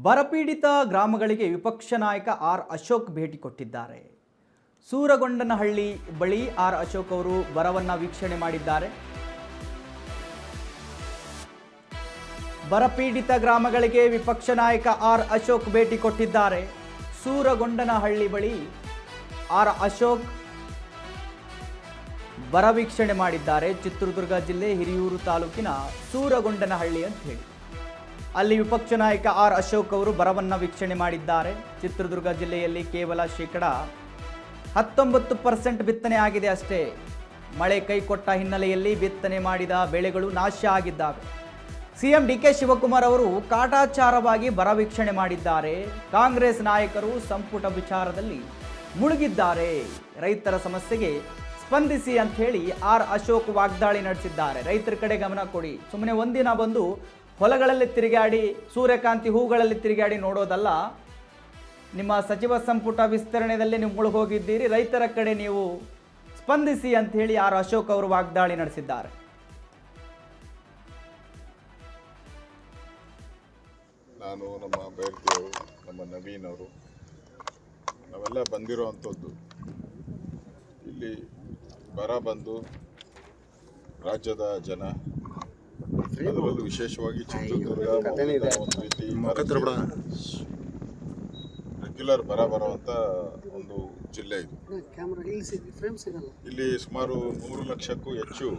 ಬರಪೀಡಿತ ಗ್ರಾಮಗಳಿಗೆ ವಿಪಕ್ಷ ನಾಯಕ ಆರ್ ಅಶೋಕ್ ಭೇಟಿ ಕೊಟ್ಟಿದ್ದಾರೆ. ಸೂರಗೊಂಡನಹಳ್ಳಿ ಬಳಿ ಆರ್ ಅಶೋಕ್ ಅವರು ಬರವನ್ನ ವೀಕ್ಷಣೆ ಮಾಡಿದ್ದಾರೆ. ಬರಪೀಡಿತ ಗ್ರಾಮಗಳಿಗೆ ವಿಪಕ್ಷ ನಾಯಕ ಆರ್ ಅಶೋಕ್ ಭೇಟಿ ಕೊಟ್ಟಿದ್ದಾರೆ. ಸೂರಗೊಂಡನಹಳ್ಳಿ ಬಳಿ ಆರ್ ಅಶೋಕ್ ಬರ ವೀಕ್ಷಣೆ ಮಾಡಿದ್ದಾರೆ. ಚಿತ್ರದುರ್ಗ ಜಿಲ್ಲೆ ಹಿರಿಯೂರು ತಾಲೂಕಿನ ಸೂರಗೊಂಡನಹಳ್ಳಿ ಅಂತ ಹೇಳಿ ಅಲ್ಲಿ ವಿಪಕ್ಷ ನಾಯಕ ಆರ್ ಅಶೋಕ್ ಅವರು ಬರವನ್ನ ವೀಕ್ಷಣೆ ಮಾಡಿದ್ದಾರೆ. ಚಿತ್ರದುರ್ಗ ಜಿಲ್ಲೆಯಲ್ಲಿ ಕೇವಲ ಶೇಕಡ 19% ಬಿತ್ತನೆ ಆಗಿದೆ ಅಷ್ಟೇ. ಮಳೆ ಕೈಕೊಟ್ಟ ಹಿನ್ನೆಲೆಯಲ್ಲಿ ಬಿತ್ತನೆ ಮಾಡಿದ ಬೆಳೆಗಳು ನಾಶ ಆಗಿದ್ದಾವೆ. ಸಿಎಂ ಡಿಕೆ ಶಿವಕುಮಾರ್ ಅವರು ಕಾಟಾಚಾರವಾಗಿ ಬರ ವೀಕ್ಷಣೆ ಮಾಡಿದ್ದಾರೆ. ಕಾಂಗ್ರೆಸ್ ನಾಯಕರು ಸಂಪುಟ ವಿಚಾರದಲ್ಲಿ ಮುಳುಗಿದ್ದಾರೆ. ರೈತರ ಸಮಸ್ಯೆಗೆ ಸ್ಪಂದಿಸಿ ಅಂತ ಹೇಳಿ ಆರ್ ಅಶೋಕ್ ವಾಗ್ದಾಳಿ ನಡೆಸಿದ್ದಾರೆ. ರೈತರ ಕಡೆ ಗಮನ ಕೊಡಿ. ಸುಮ್ಮನೆ ಒಂದಿನ ಬಂದು ಹೊಲಗಳಲ್ಲಿ ತಿರುಗಾಡಿ ಸೂರ್ಯಕಾಂತಿ ಹೂಗಳಲ್ಲಿ ತಿರುಗಾಡಿ ನೋಡೋದಲ್ಲ. ನಿಮ್ಮ ಸಚಿವ ಸಂಪುಟ ವಿಸ್ತರಣೆಯಲ್ಲಿ ನೀವು ಮುಳುಗೋಗಿದ್ದೀರಿ. ರೈತರ ಕಡೆ ನೀವು ಸ್ಪಂದಿಸಿ ಅಂತ ಹೇಳಿ ಆರ್ ಅಶೋಕ್ ಅವರು ವಾಗ್ದಾಳಿ ನಡೆಸಿದ್ದಾರೆ. ನಾನು, ನಮ್ಮ ಅಭ್ಯರ್ಥಿಯವರು, ನಮ್ಮ ನವೀನ್ ಅವರು ನಾವೆಲ್ಲ ಬಂದಿರೋವಂಥದ್ದು ಇಲ್ಲಿ ಬರ ಬಂದು ರಾಜ್ಯದ ಜನ, ಅದರಲ್ಲೂ ವಿಶೇಷವಾಗಿ ಚಿತ್ರದುರ್ಗ ಒಂದು ರೀತಿ ರೆಗ್ಯುಲರ್ ಬರ ಬರುವಂಥ ಒಂದು ಜಿಲ್ಲೆ ಇದು. ಇಲ್ಲಿ ಸುಮಾರು 100 ಲಕ್ಷಕ್ಕೂ ಹೆಚ್ಚು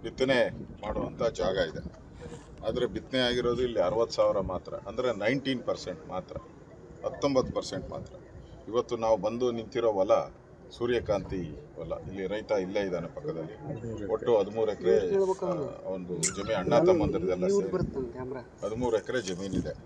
ಬಿತ್ತನೆ ಮಾಡುವಂಥ ಜಾಗ ಇದೆ. ಆದರೆ ಬಿತ್ತನೆ ಆಗಿರೋದು ಇಲ್ಲಿ 60,000 ಮಾತ್ರ, ಅಂದರೆ 19% ಮಾತ್ರ, 19% ಮಾತ್ರ. ಇವತ್ತು ನಾವು ಬಂದು ನಿಂತಿರೋ ಹೊಲ ಸೂರ್ಯಕಾಂತಿ ಹೊಲ. ಇಲ್ಲಿ ರೈತ ಇಲ್ಲೇ ಇದ್ದಾನೆ ಪಕ್ಕದಲ್ಲಿ. ಒಟ್ಟು 13 ಎಕರೆ ಒಂದು ಜಮೀನು, ಅಣ್ಣ ತಮ್ಮಂದಿರದೆಲ್ಲ ಸೇರಿ 13 ಎಕರೆ ಜಮೀನಿದೆ.